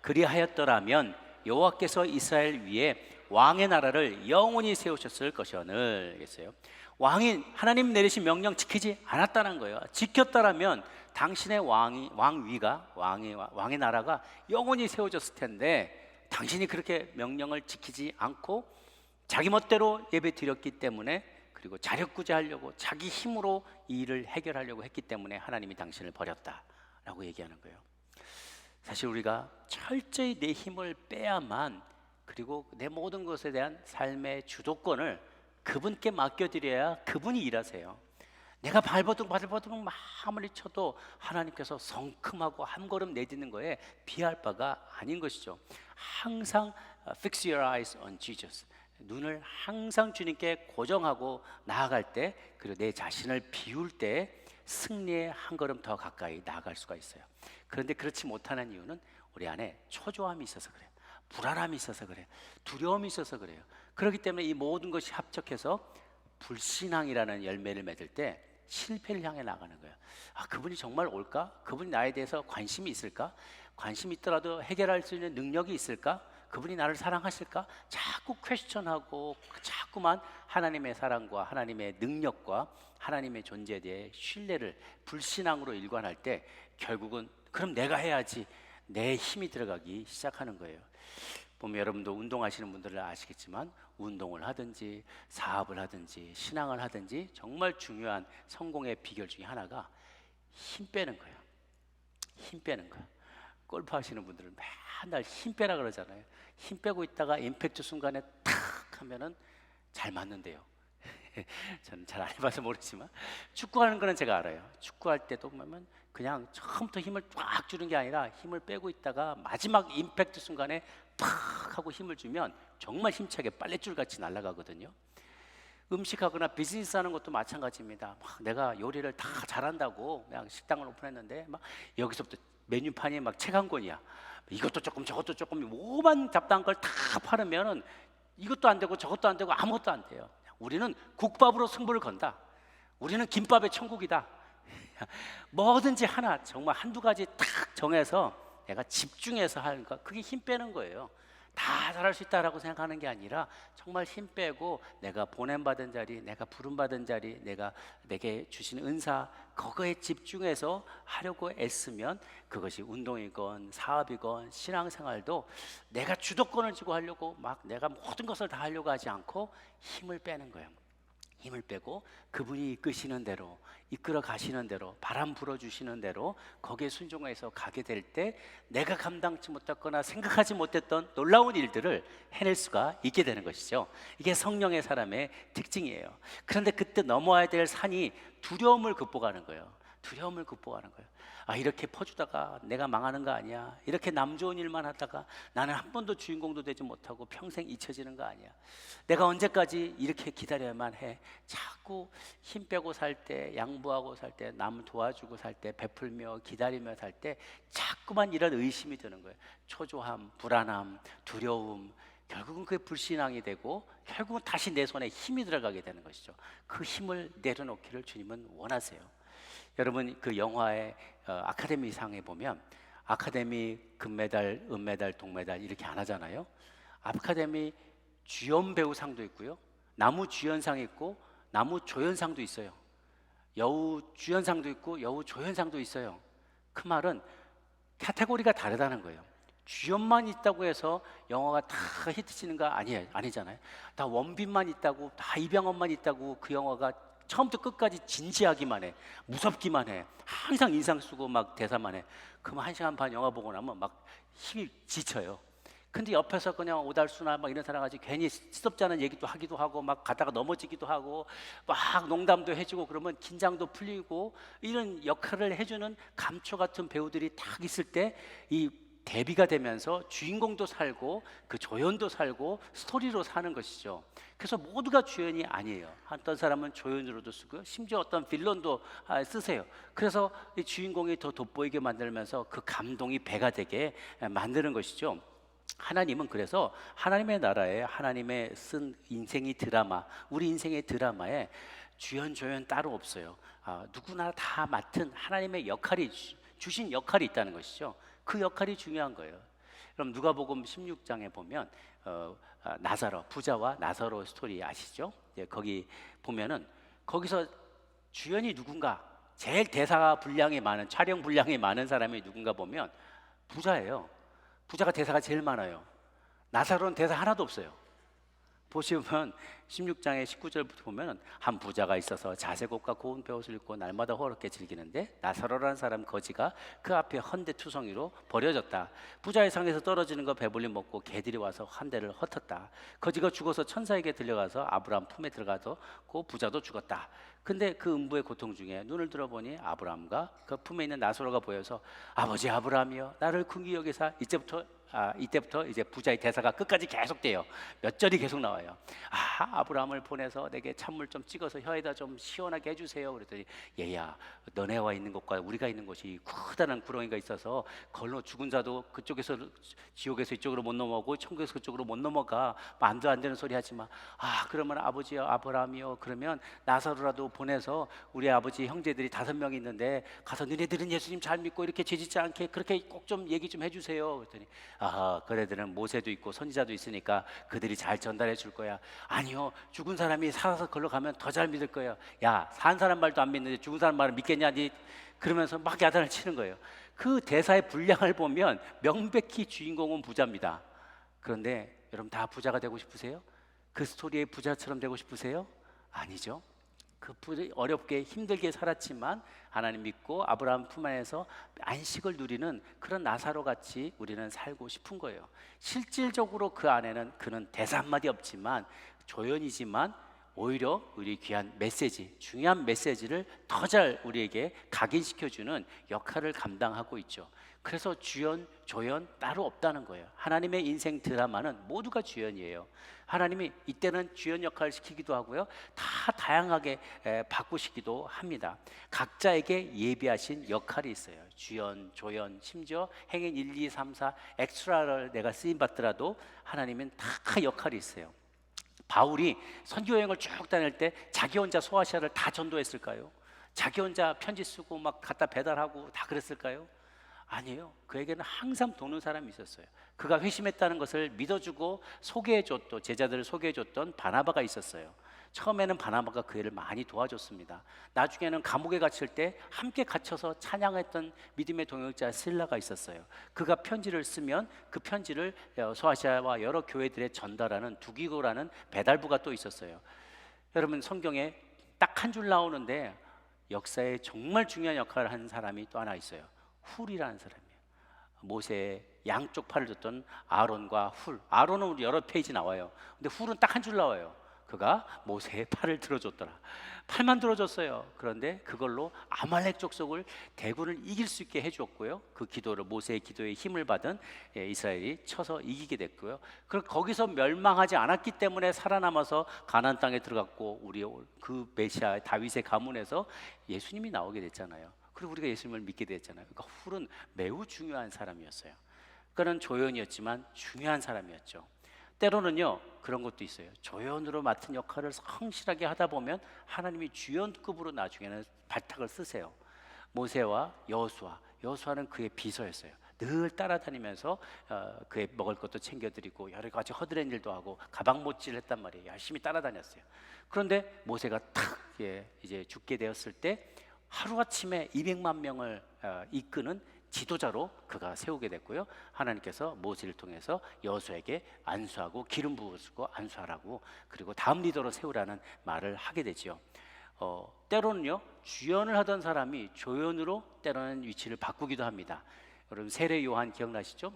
그리하였더라면 여호와께서 이스라엘 위에 왕의 나라를 영원히 세우셨을 것이오늘. 그랬어요. 왕이 하나님 내리신 명령 지키지 않았다는 거예요. 지켰다라면 당신의 왕의 나라가 영원히 세워졌을 텐데 당신이 그렇게 명령을 지키지 않고 자기 멋대로 예배 드렸기 때문에, 그리고 자력구제하려고 자기 힘으로 이 일을 해결하려고 했기 때문에 하나님이 당신을 버렸다라고 얘기하는 거예요. 사실 우리가 철저히 내 힘을 빼야만, 그리고 내 모든 것에 대한 삶의 주도권을 그분께 맡겨드려야 그분이 일하세요. 내가 발버둥 아무리 쳐도 하나님께서 성큼하고 한 걸음 내딛는 거에 비할 바가 아닌 것이죠. 항상 fix your eyes on Jesus. 눈을 항상 주님께 고정하고 나아갈 때, 그리고 내 자신을 비울 때 승리에 한 걸음 더 가까이 나아갈 수가 있어요. 그런데 그렇지 못하는 이유는 우리 안에 초조함이 있어서 그래요. 불안함이 있어서 그래요. 두려움이 있어서 그래요. 그렇기 때문에 이 모든 것이 합쳐서 불신앙이라는 열매를 맺을 때 실패를 향해 나가는 거예요. 그분이 정말 올까? 그분이 나에 대해서 관심이 있을까? 관심이 있더라도 해결할 수 있는 능력이 있을까? 그분이 나를 사랑하실까? 자꾸 퀘스천하고 자꾸만 하나님의 사랑과 하나님의 능력과 하나님의 존재에 대해 신뢰를 불신앙으로 일관할 때 결국은 그럼 내가 해야지, 내 힘이 들어가기 시작하는 거예요. 보면 여러분도 운동하시는 분들은 아시겠지만 운동을 하든지 사업을 하든지 신앙을 하든지 정말 중요한 성공의 비결 중에 하나가 힘 빼는 거예요. 힘 빼는 거예요. 골프 하시는 분들은 맨날 힘 빼라 그러잖아요. 힘 빼고 있다가 임팩트 순간에 탁 하면은 잘 맞는데요. 저는 잘 안 해봐서 모르지만 축구하는 거는 제가 알아요. 축구할 때도 보면 그냥 처음부터 힘을 쫙 주는 게 아니라 힘을 빼고 있다가 마지막 임팩트 순간에 팍 하고 힘을 주면 정말 힘차게 빨랫줄 같이 날아가거든요. 음식하거나 비즈니스 하는 것도 마찬가지입니다. 막 내가 요리를 다 잘한다고 그냥 식당을 오픈했는데 막 여기서부터 메뉴판이 막 책 한 권이야. 이것도 조금 저것도 조금 오만 잡다한 걸 다 팔으면은 이것도 안 되고 저것도 안 되고 아무것도 안 돼요. 우리는 국밥으로 승부를 건다. 우리는 김밥의 천국이다. 뭐든지 하나 정말 한두 가지 딱 정해서 내가 집중해서 하는 거, 그게 힘 빼는 거예요. 다 잘할 수 있다라고 생각하는 게 아니라 정말 힘 빼고 내가 보냄받은 자리, 내가 부름받은 자리, 내게 주신 은사, 그거에 집중해서 하려고 애쓰면 그것이 운동이건 사업이건 신앙생활도 내가 주도권을 쥐고 하려고 막 내가 모든 것을 다 하려고 하지 않고 힘을 빼는 거예요. 힘을 빼고 그분이 이끄시는 대로, 이끌어 가시는 대로, 바람 불어주시는 대로 거기에 순종해서 가게 될 때 내가 감당치 못했거나 생각하지 못했던 놀라운 일들을 해낼 수가 있게 되는 것이죠. 이게 성령의 사람의 특징이에요. 그런데 그때 넘어야 될 산이 두려움을 극복하는 거예요. 두려움을 극복하는 거예요. 아, 이렇게 퍼주다가 내가 망하는 거 아니야. 이렇게 남 좋은 일만 하다가 나는 한 번도 주인공도 되지 못하고 평생 잊혀지는 거 아니야. 내가 언제까지 이렇게 기다려야만 해. 자꾸 힘 빼고 살 때, 양보하고 살 때, 남 도와주고 살 때, 베풀며 기다리며 살 때 자꾸만 이런 의심이 드는 거예요. 초조함, 불안함, 두려움, 결국은 그게 불신앙이 되고 결국은 다시 내 손에 힘이 들어가게 되는 것이죠. 그 힘을 내려놓기를 주님은 원하세요. 여러분, 그 영화의 아카데미상에 보면 아카데미 금메달, 은메달, 동메달 이렇게 안 하잖아요. 아카데미 주연 배우상도 있고요, 나무 주연상이 있고 나무 조연상도 있어요. 여우 주연상도 있고 여우 조연상도 있어요. 그 말은 카테고리가 다르다는 거예요. 주연만 있다고 해서 영화가 다 히트치는 거 아니잖아요. 다 원빈만 있다고, 다 이병헌만 있다고 그 영화가 처음부터 끝까지 진지하기만 해, 무섭기만 해, 항상 인상 쓰고 막 대사만 해. 그럼 1시간 반 영화 보고 나면 막 힘이 지쳐요. 근데 옆에서 그냥 오달수나 막 이런 사람 같이 괜히 시덥지 않은 얘기도 하기도 하고 막 가다가 넘어지기도 하고 막 농담도 해주고 그러면 긴장도 풀리고, 이런 역할을 해주는 감초 같은 배우들이 딱 있을 때 이 대비가 되면서 주인공도 살고 그 조연도 살고 스토리로 사는 것이죠. 그래서 모두가 주연이 아니에요. 어떤 사람은 조연으로도 쓰고요, 심지어 어떤 빌런도 쓰세요. 그래서 이 주인공이 더 돋보이게 만들면서 그 감동이 배가 되게 만드는 것이죠. 하나님은 그래서 하나님의 나라에 하나님의 쓴 인생의 드라마, 우리 인생의 드라마에 주연 조연 따로 없어요. 누구나 다 맡은 하나님의 역할이, 주신 역할이 있다는 것이죠. 그 역할이 중요한 거예요. 그럼 누가복음 16장에 보면 나사로, 부자와 나사로 스토리 아시죠? 거기 보면은 거기서 주연이 누군가, 제일 대사 분량이 많은, 촬영 분량이 많은 사람이 누군가 보면 부자예요. 부자가 대사가 제일 많아요. 나사로는 대사 하나도 없어요. 보시면 16장의 19절부터 보면 한 부자가 있어서 자색옷과 고운 베옷을 입고 날마다 호롭게 즐기는데 나사로라는 사람 거지가 그 앞에 헌데투성이로 버려졌다. 부자의 상에서 떨어지는 거 배불리 먹고 개들이 와서 한 대를 흩었다. 거지가 죽어서 천사에게 들려가서 아브라함 품에 들어가서 그 부자도 죽었다. 근데 그 음부의 고통 중에 눈을 들어보니 아브라함과 그 품에 있는 나사로가 보여서 아버지 아브라함이여 나를 긍휼히 여기사, 이때부터 이제 부자의 대사가 끝까지 계속돼요. 몇 절이 계속 나와요. 아브라함을 보내서 내게 찬물 좀 찍어서 혀에다 좀 시원하게 해주세요. 그랬더니 얘야, 너네와 있는 곳과 우리가 있는 곳이 커다란 구렁이가 있어서 걸로 죽은 자도 그쪽에서, 지옥에서 이쪽으로 못 넘어가고 천국에서 그쪽으로 못 넘어가. 말도 안 되는 소리 하지 마. 그러면 아버지여 아브라함이여, 그러면 나사로라도 보내서 우리 아버지 형제들이 5명 있는데 가서 너네들은 예수님 잘 믿고 이렇게 죄짓지 않게 그렇게 꼭 좀 얘기 좀 해주세요. 그랬더니 그래들은 모세도 있고 선지자도 있으니까 그들이 잘 전달해 줄 거야. 아니요, 죽은 사람이 살아서 걸로 가면 더 잘 믿을 거예요. 야, 산 사람 말도 안 믿는데 죽은 사람 말을 믿겠냐 니? 그러면서 막 야단을 치는 거예요. 그 대사의 분량을 보면 명백히 주인공은 부자입니다. 그런데 여러분 다 부자가 되고 싶으세요? 그 스토리의 부자처럼 되고 싶으세요? 아니죠. 그 어렵게 힘들게 살았지만 하나님 믿고 아브라함 품 안에서 안식을 누리는 그런 나사로 같이 우리는 살고 싶은 거예요. 실질적으로 그 안에는 그는 대사 한마디 없지만 조연이지만 오히려 우리 귀한 메시지, 중요한 메시지를 더 잘 우리에게 각인시켜주는 역할을 감당하고 있죠. 그래서 주연, 조연 따로 없다는 거예요. 하나님의 인생 드라마는 모두가 주연이에요. 하나님이 이때는 주연 역할을 시키기도 하고요, 다 다양하게 바꾸시기도 합니다. 각자에게 예비하신 역할이 있어요. 주연, 조연, 심지어 행인 1, 2, 3, 4 엑스트라를 내가 쓰임받더라도 하나님은 다 역할이 있어요. 바울이 선교 여행을 쭉 다닐 때 자기 혼자 소아시아를 다 전도했을까요? 자기 혼자 편지 쓰고 막 갖다 배달하고 다 그랬을까요? 아니에요. 그에게는 항상 도는 사람이 있었어요. 그가 회심했다는 것을 믿어주고 소개해줬던, 제자들을 소개해줬던 바나바가 있었어요. 처음에는 바나바가 그 애를 많이 도와줬습니다. 나중에는 감옥에 갇힐 때 함께 갇혀서 찬양했던 믿음의 동역자 실라가 있었어요. 그가 편지를 쓰면 그 편지를 소아시아와 여러 교회들에 전달하는 두기고라는 배달부가 또 있었어요. 여러분, 성경에 딱 한 줄 나오는데 역사에 정말 중요한 역할을 한 사람이 또 하나 있어요. 훌이라는 사람이에요. 모세의 양쪽 팔을 줬던 아론과 훌. 아론은 우리 여러 페이지 나와요. 근데 훌은 딱 한 줄 나와요. 그가 모세의 팔을 들어줬더라. 팔만 들어줬어요. 그런데 그걸로 아말렉 족속을 대군을 이길 수 있게 해주었고요. 그 기도를 모세의 기도에 힘을 받은 이스라엘이 쳐서 이기게 됐고요. 그리고 거기서 멸망하지 않았기 때문에 살아남아서 가나안 땅에 들어갔고 우리 그 메시아 다윗의 가문에서 예수님이 나오게 됐잖아요. 그리고 우리가 예수님을 믿게 됐잖아요. 그러니까 훌은 매우 중요한 사람이었어요. 그는 조연이었지만 중요한 사람이었죠. 때로는요 그런 것도 있어요. 조연으로 맡은 역할을 성실하게 하다 보면 하나님이 주연급으로 나중에는 발탁을 쓰세요. 모세와 여호수아는 그의 비서였어요. 늘 따라다니면서 그의 먹을 것도 챙겨드리고 여러 가지 허드렛 일도 하고 가방 못질 했단 말이에요. 열심히 따라다녔어요. 그런데 모세가 탁 이제 죽게 되었을 때 하루아침에 200만 명을 이끄는 지도자로 그가 세우게 됐고요. 하나님께서 모세를 통해서 여호수아에게 안수하고 기름 부으시고 안수하라고, 그리고 다음 리더로 세우라는 말을 하게 되죠. 때로는요 주연을 하던 사람이 조연으로 때로는 위치를 바꾸기도 합니다. 여러분 세례 요한 기억나시죠?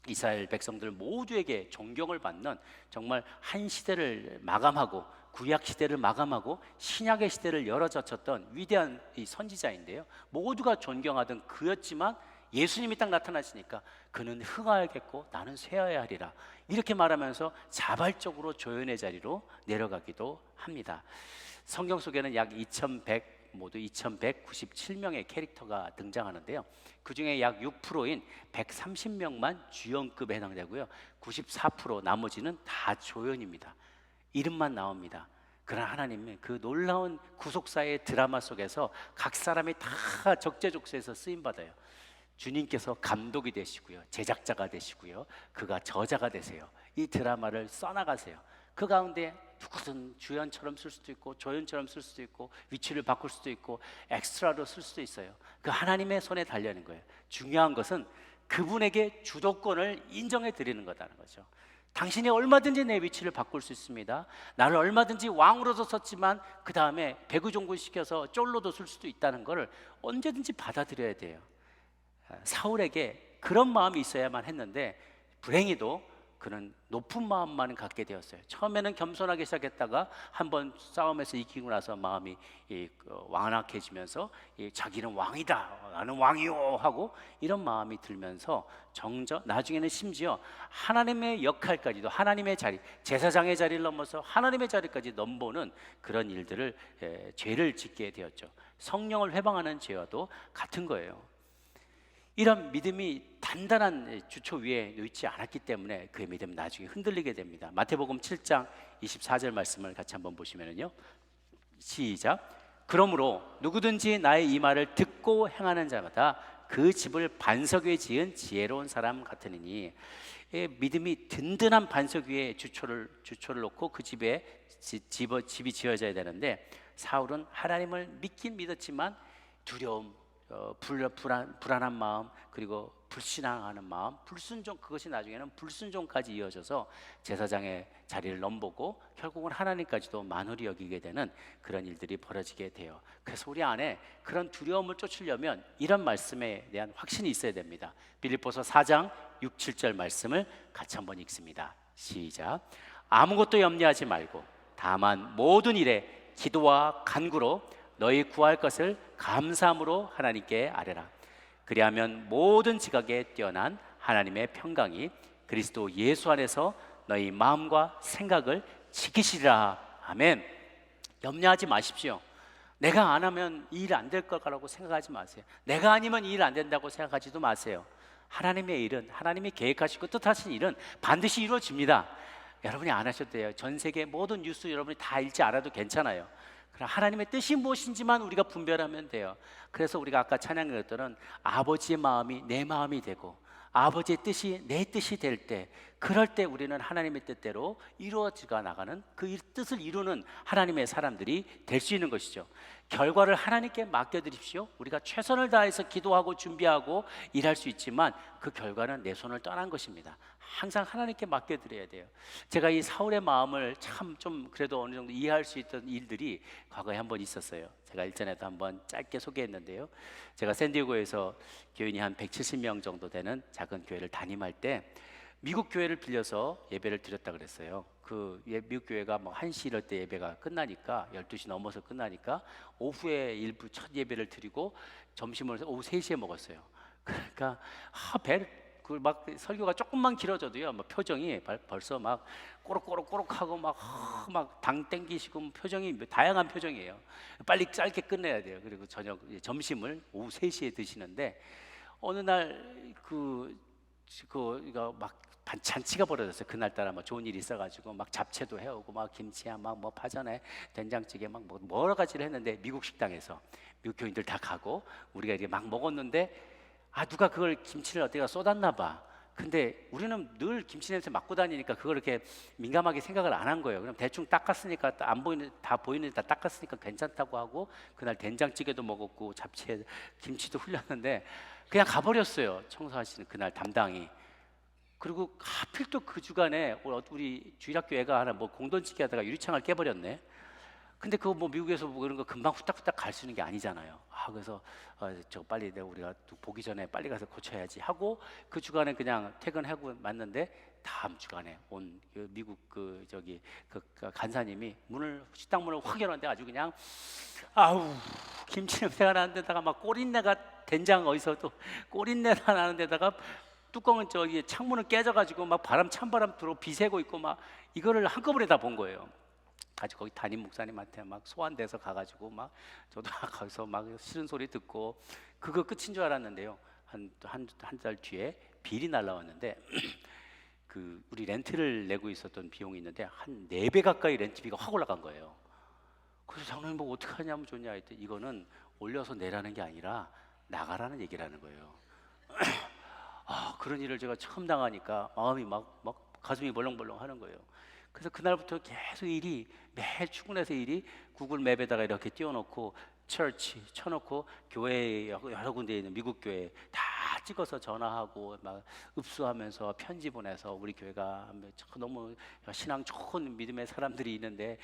이스라엘 백성들 모두에게 존경을 받는, 정말 한 시대를 마감하고 구약 시대를 마감하고 신약의 시대를 열어젖혔던 위대한 이 선지자인데요, 모두가 존경하던 그였지만 예수님이 딱 나타나시니까 그는 흥하야겠고 나는 쇠하야 하리라, 이렇게 말하면서 자발적으로 조연의 자리로 내려가기도 합니다. 성경 속에는 약 2197명의 캐릭터가 등장하는데요, 그 중에 약 6%인 130명만 주연급에 해당되고요, 94% 나머지는 다 조연입니다. 이름만 나옵니다. 그러나 하나님은 그 놀라운 구속사의 드라마 속에서 각 사람이 다 적재적소에서 쓰임받아요. 주님께서 감독이 되시고요, 제작자가 되시고요, 그가 저자가 되세요. 이 드라마를 써나가세요. 그 가운데 누구든 주연처럼 쓸 수도 있고 조연처럼 쓸 수도 있고 위치를 바꿀 수도 있고 엑스트라로 쓸 수도 있어요. 그 하나님의 손에 달려 있는 거예요. 중요한 것은 그분에게 주도권을 인정해 드리는 거다는 거죠. 당신이 얼마든지 내 위치를 바꿀 수 있습니다. 나를 얼마든지 왕으로도 썼지만 그 다음에 배구종군 시켜서 쫄로도 쓸 수도 있다는 것을 언제든지 받아들여야 돼요. 사울에게 그런 마음이 있어야만 했는데 불행히도 그는 높은 마음만 갖게 되었어요. 처음에는 겸손하게 시작했다가 한번 싸움에서 이기고 나서 마음이 완악해지면서 자기는 왕이다, 나는 왕이요 하고 이런 마음이 들면서 나중에는 심지어 하나님의 역할까지도, 하나님의 자리, 제사장의 자리를 넘어서 하나님의 자리까지 넘보는 그런 일들을 죄를 짓게 되었죠. 성령을 회방하는 죄와도 같은 거예요. 이런 믿음이 단단한 주초 위에 놓이지 않았기 때문에 그의 믿음은 나중에 흔들리게 됩니다. 마태복음 7장 24절 말씀을 같이 한번 보시면요, 시작. 그러므로 누구든지 나의 이 말을 듣고 행하는 자마다 그 집을 반석 위에 지은 지혜로운 사람 같으니, 믿음이 든든한 반석 위에 주초를 놓고 그 집에 집이 지어져야 되는데, 사울은 하나님을 믿긴 믿었지만 두려움, 불안한 마음, 그리고 불신앙하는 마음, 불순종, 그것이 나중에는 불순종까지 이어져서 제사장의 자리를 넘보고 결국은 하나님까지도 만홀히 여기게 되는 그런 일들이 벌어지게 돼요. 그래서 우리 안에 그런 두려움을 쫓으려면 이런 말씀에 대한 확신이 있어야 됩니다. 빌립보서 4장 6, 7절 말씀을 같이 한번 읽습니다. 시작. 아무것도 염려하지 말고 다만 모든 일에 기도와 간구로 너희 구할 것을 감사함으로 하나님께 아뢰라. 그리하면 모든 지각에 뛰어난 하나님의 평강이 그리스도 예수 안에서 너희 마음과 생각을 지키시리라. 아멘. 염려하지 마십시오. 내가 안 하면 이 일 안 될 거라고 생각하지 마세요. 내가 아니면 이 일 안 된다고 생각하지도 마세요. 하나님의 일은, 하나님이 계획하시고 뜻하신 일은 반드시 이루어집니다. 여러분이 안 하셔도 돼요. 전 세계 모든 뉴스 여러분이 다 읽지 않아도 괜찮아요. 하나님의 뜻이 무엇인지만 우리가 분별하면 돼요. 그래서 우리가 아까 찬양했던 아버지의 마음이 내 마음이 되고 아버지의 뜻이 내 뜻이 될 때, 그럴 때 우리는 하나님의 뜻대로 이루어지가 나가는 그 뜻을 이루는 하나님의 사람들이 될 수 있는 것이죠. 결과를 하나님께 맡겨드립시오. 우리가 최선을 다해서 기도하고 준비하고 일할 수 있지만 그 결과는 내 손을 떠난 것입니다. 항상 하나님께 맡겨드려야 돼요. 제가 이 사울의 마음을 참 좀 그래도 어느 정도 이해할 수 있던 일들이 과거에 한번 있었어요. 제가 일전에도 한번 짧게 소개했는데요, 제가 샌디에고에서 교인이 한 170명 정도 되는 작은 교회를 담임할 때 미국 교회를 빌려서 예배를 드렸다 그랬어요. 미국 교회가 뭐 1시 이럴 때 예배가 끝나니까 12시 넘어서 끝나니까 오후에 일부 첫 예배를 드리고 점심을 오후 3시에 먹었어요. 그러니까 막 설교가 조금만 길어져도요, 막 표정이 벌써 막 꼬록꼬록꼬록하고 막 당 땡기시고 표정이 다양한 표정이에요. 빨리 짧게 끝내야 돼요. 그리고 점심을 오후 3시에 드시는데 어느 날 이거 막 잔치가 벌어졌어요. 그날따라 뭐 좋은 일이 있어가지고 막 잡채도 해오고 막 김치야 막 뭐 파전에 된장찌개 막 뭐 여러 가지를 했는데 미국 식당에서 미국 교인들 다 가고 우리가 이렇게 막 먹었는데 누가 그걸 김치를 어디가 쏟았나 봐. 근데 우리는 늘 김치 냄새 맡고 다니니까 그걸 이렇게 민감하게 생각을 안 한 거예요. 그럼 대충 닦았으니까 안 보이는 다 보이는데 다 닦았으니까 괜찮다고 하고 그날 된장찌개도 먹었고 잡채 김치도 흘렸는데 그냥 가버렸어요. 청소하시는 그날 담당이. 그리고 하필 또 그 주간에 우리 주일학교애가 하나 뭐 공돈치기 하다가 유리창을 깨버렸네. 근데 그거 뭐 미국에서 뭐 그런 거 금방 후딱후딱 갈 수 있는 게 아니잖아요. 그래서 저 빨리 우리가 보기 전에 빨리 가서 고쳐야지 하고 그 주간에 그냥 퇴근하고 왔는데 다음 주간에 온 미국 간사님이 식당 문을 확 열었는데 아주 그냥 김치 냄새가 나는 데다가 막 꼬린내가 된장 어디서 또 꼬린내가 나는 데다가 뚜껑은 창문은 깨져가지고 막 찬바람 들어 비새고 있고 막 이거를 한꺼번에 다 본 거예요. 아주 거기 담임 목사님한테 막 소환돼서 가가지고 막 저도 거기서 막 싫은 소리 듣고 그거 끝인 줄 알았는데요. 한 달 뒤에 비리 날라왔는데 우리 렌트를 내고 있었던 비용이 있는데 한 4배 가까이 렌트비가 확 올라간 거예요. 그래서 장로님 보고 어떻게 하냐면 좋냐 했더니 이거는 올려서 내라는 게 아니라 나가라는 얘기라는 거예요. 그런 일을 제가 처음 당하니까 마음이 막 가슴이 벌렁벌렁 하는 거예요. 그래서 그날부터 계속 매일 출근해서 구글 맵에다가 이렇게 띄워놓고 처치 쳐놓고 교회 여러 군데에 있는 미국 교회 다 찍어서 전화하고 막 읍수하면서 편지 보내서 우리 교회가 너무 신앙 좋은 믿음의 사람들이 있는데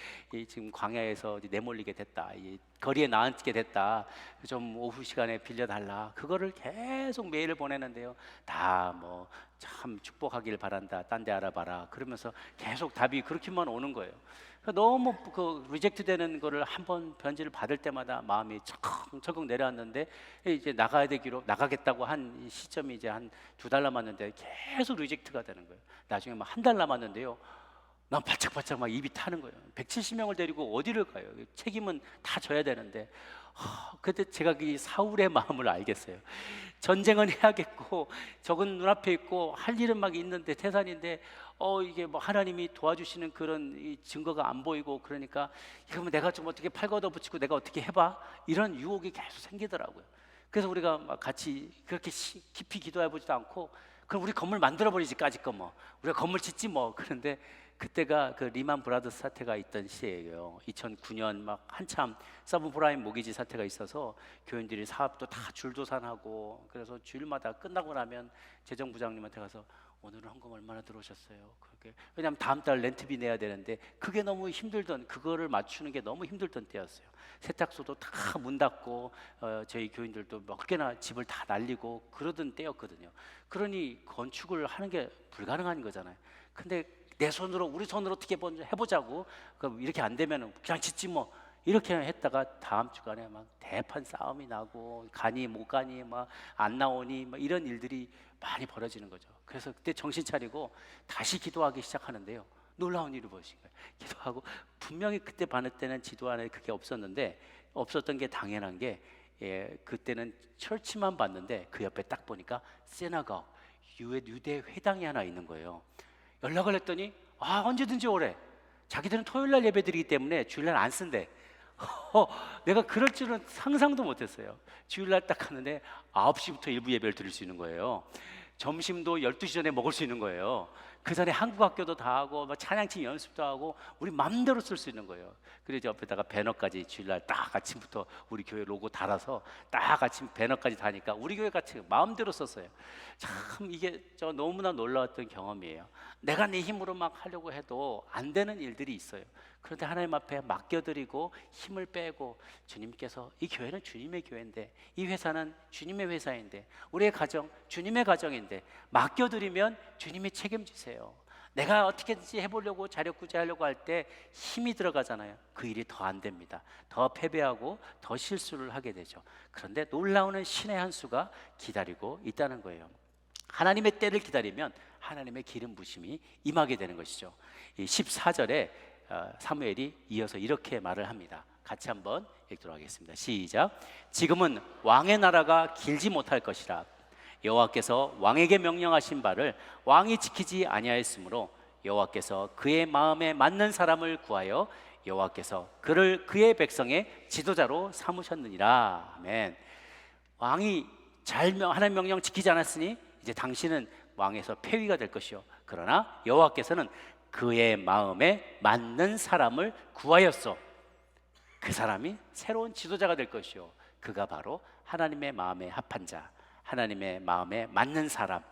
지금 광야에서 내몰리게 됐다, 거리에 나앉게 됐다, 좀 오후 시간에 빌려달라. 그거를 계속 메일을 보내는데요, 다 뭐 참 축복하길 바란다, 딴 데 알아봐라 그러면서 계속 답이 그렇게만 오는 거예요. 너무 리젝트 되는 거를 한번 편지를 받을 때마다 마음이 철컥철컥 내려왔는데 이제 나가겠다고 한 시점이 이제 한 2달 남았는데 계속 리젝트가 되는 거예요. 나중에 막 1달 남았는데요, 난 바짝바짝 막 입이 타는 거예요. 170명을 데리고 어디를 가요? 책임은 다 져야 되는데. 그때 제가 이 사울의 마음을 알겠어요. 전쟁은 해야겠고 적은 눈앞에 있고 할 일은 막 있는데 태산인데 이게 뭐 하나님이 도와주시는 그런 이 증거가 안 보이고 그러니까 이러면 내가 좀 어떻게 팔 걷어붙이고 내가 어떻게 해봐, 이런 유혹이 계속 생기더라고요. 그래서 우리가 막 같이 그렇게 깊이 기도해 보지도 않고 그럼 우리 건물 만들어 버리지까지 뭐 우리가 건물 짓지 뭐. 그런데 그때가 리만 브라더스 사태가 있던 시예요. 2009년 막 한참 서브프라임 모기지 사태가 있어서 교인들이 사업도 다 줄도산하고, 그래서 주일마다 끝나고 나면 재정부장님한테 가서 오늘은 헌금 얼마나 들어오셨어요? 왜냐하면 다음 달 렌트비 내야 되는데 그게 너무 그거를 맞추는 게 너무 힘들던 때였어요. 세탁소도 다 문 닫고 저희 교인들도 몇 개나 집을 다 날리고 그러던 때였거든요. 그러니 건축을 하는 게 불가능한 거잖아요. 근데 우리 손으로 어떻게 해보자고. 그럼 이렇게 안 되면 그냥 짓지 뭐. 이렇게 했다가 다음 주간에 막 대판 싸움이 나고 가니 못 가니 막 안 나오니 막 이런 일들이 많이 벌어지는 거죠. 그래서 그때 정신 차리고 다시 기도하기 시작하는데요, 놀라운 일을 보신 거예요. 기도하고 분명히 그때 받을 때는 지도 안에 그게 없었는데, 없었던 게 당연한 게 그때는 철치만 봤는데 그 옆에 딱 보니까 세나가 유대 회당이 하나 있는 거예요. 연락을 했더니 언제든지 오래. 자기들은 토요일날 예배드리기 때문에 주일날 안 쓴대. 내가 그럴 줄은 상상도 못했어요. 주일날 딱 갔는데 9시부터 일부 예배를 드릴 수 있는 거예요. 점심도 12시 전에 먹을 수 있는 거예요. 그 전에 한국 학교도 다 하고 막 찬양팀 연습도 하고 우리 마음대로 쓸 수 있는 거예요. 그래서 옆에다가 배너까지 주일날 딱 아침부터 우리 교회 로고 달아서 딱 아침 배너까지 다니까 우리 교회 같이 마음대로 썼어요. 참 이게 너무나 놀라웠던 경험이에요. 내가 내 힘으로 막 하려고 해도 안 되는 일들이 있어요. 그런데 하나님 앞에 맡겨드리고 힘을 빼고, 주님께서 이 교회는 주님의 교회인데, 이 회사는 주님의 회사인데, 우리의 가정 주님의 가정인데 맡겨드리면 주님이 책임지세요. 내가 어떻게든지 해보려고 자력구제하려고 할 때 힘이 들어가잖아요. 그 일이 더 안 됩니다. 더 패배하고 더 실수를 하게 되죠. 그런데 놀라운 신의 한 수가 기다리고 있다는 거예요. 하나님의 때를 기다리면 하나님의 기름 부심이 임하게 되는 것이죠. 이 14절에 사무엘이 이어서 이렇게 말을 합니다. 같이 한번 읽도록 하겠습니다. 시작. 지금은 왕의 나라가 길지 못할 것이라. 여호와께서 왕에게 명령하신 바를 왕이 지키지 아니하였으므로 여호와께서 그의 마음에 맞는 사람을 구하여 여호와께서 그를 그의 백성의 지도자로 삼으셨느니라. 아멘. 왕이 하나님 명령 지키지 않았으니 이제 당신은 왕에서 폐위가 될 것이요, 그러나 여호와께서는 그의 마음에 맞는 사람을 구하였어. 그 사람이 새로운 지도자가 될 것이요, 그가 바로 하나님의 마음에 합한 자, 하나님의 마음에 맞는 사람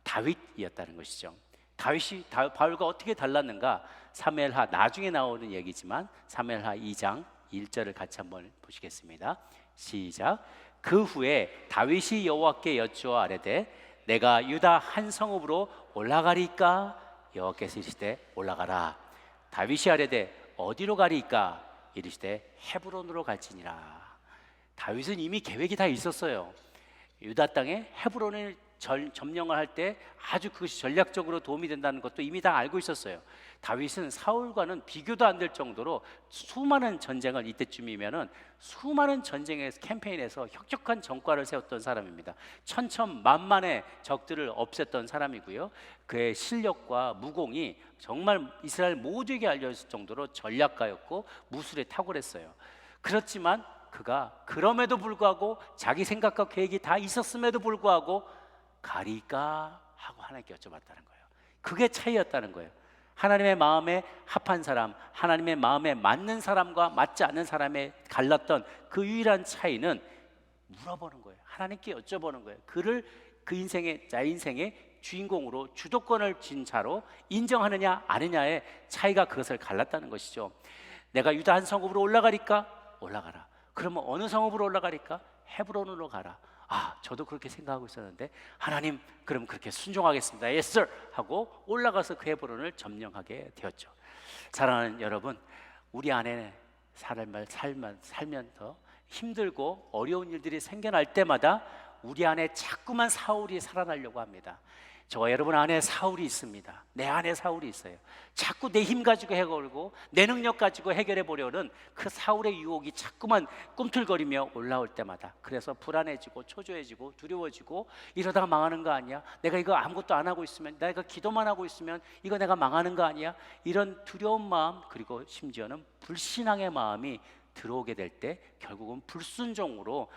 다윗이었다는 것이죠. 다윗이 바울과 어떻게 달랐는가? 사무엘하, 나중에 나오는 얘기지만 사무엘하 2장 1절을 같이 한번 보시겠습니다. 시작. 그 후에 다윗이 여호와께 여쭈어 아뢰되 내가 유다 한 성읍으로 올라가리까? 여호와께서 이르시되 올라가라. 다윗이 아뢰되 어디로 가리까? 이르시되 헤브론으로 갈지니라. 다윗은 이미 계획이 다 있었어요. 유다 땅에 헤브론을 점령을 할 때 아주 그것이 전략적으로 도움이 된다는 것도 이미 다 알고 있었어요. 다윗은 사울과는 비교도 안 될 정도로 수많은 전쟁을, 이때쯤이면은 수많은 전쟁에서, 캠페인에서 혁혁한 전과를 세웠던 사람입니다. 천천만만의 적들을 없앴던 사람이고요, 그의 실력과 무공이 정말 이스라엘 모두에게 알려졌을 정도로 전략가였고 무술에 탁월했어요. 그렇지만 그가 그럼에도 불구하고 자기 생각과 계획이 다 있었음에도 불구하고 가리까 하고 하나님께 여쭤봤다는 거예요. 그게 차이였다는 거예요. 하나님의 마음에 합한 사람, 하나님의 마음에 맞는 사람과 맞지 않는 사람에 갈랐던 그 유일한 차이는 물어보는 거예요. 하나님께 여쭤보는 거예요. 그를 나의 인생의 주인공으로, 주도권을 쥔 자로 인정하느냐 아니냐의 차이가 그것을 갈랐다는 것이죠. 내가 유다 한 성읍으로 올라가리까? 올라가라. 그러면 어느 성읍으로 올라가리까? 헤브론으로 가라. 아, 저도 그렇게 생각하고 있었는데 하나님, 그럼 그렇게 순종하겠습니다. Yes sir 하고 올라가서 그 헤브론을 점령하게 되었죠. 사랑하는 여러분, 우리 안에 살면서 힘들고 어려운 일들이 생겨날 때마다 우리 안에 자꾸만 사울이 살아나려고 합니다. 저와 여러분 안에 사울이 있습니다. 내 안에 사울이 있어요. 자꾸 내 힘 가지고 해결하고 내 능력 가지고 해결해 보려는 그 사울의 유혹이 자꾸만 꿈틀거리며 올라올 때마다, 그래서 불안해지고 초조해지고 두려워지고, 이러다가 망하는 거 아니야? 내가 이거 아무것도 안 하고 있으면, 내가 기도만 하고 있으면 이거 내가 망하는 거 아니야? 이런 두려운 마음, 그리고 심지어는 불신앙의 마음이 들어오게 될 때 결국은 불순종으로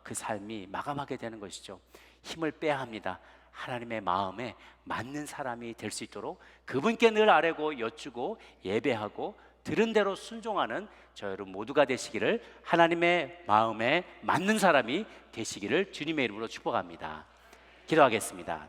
그 삶이 마감하게 되는 것이죠. 힘을 빼야 합니다. 하나님의 마음에 맞는 사람이 될 수 있도록 그분께 늘 아뢰고 여쭈고 예배하고 들은 대로 순종하는 저 여러분 모두가 되시기를, 하나님의 마음에 맞는 사람이 되시기를 주님의 이름으로 축복합니다. 기도하겠습니다.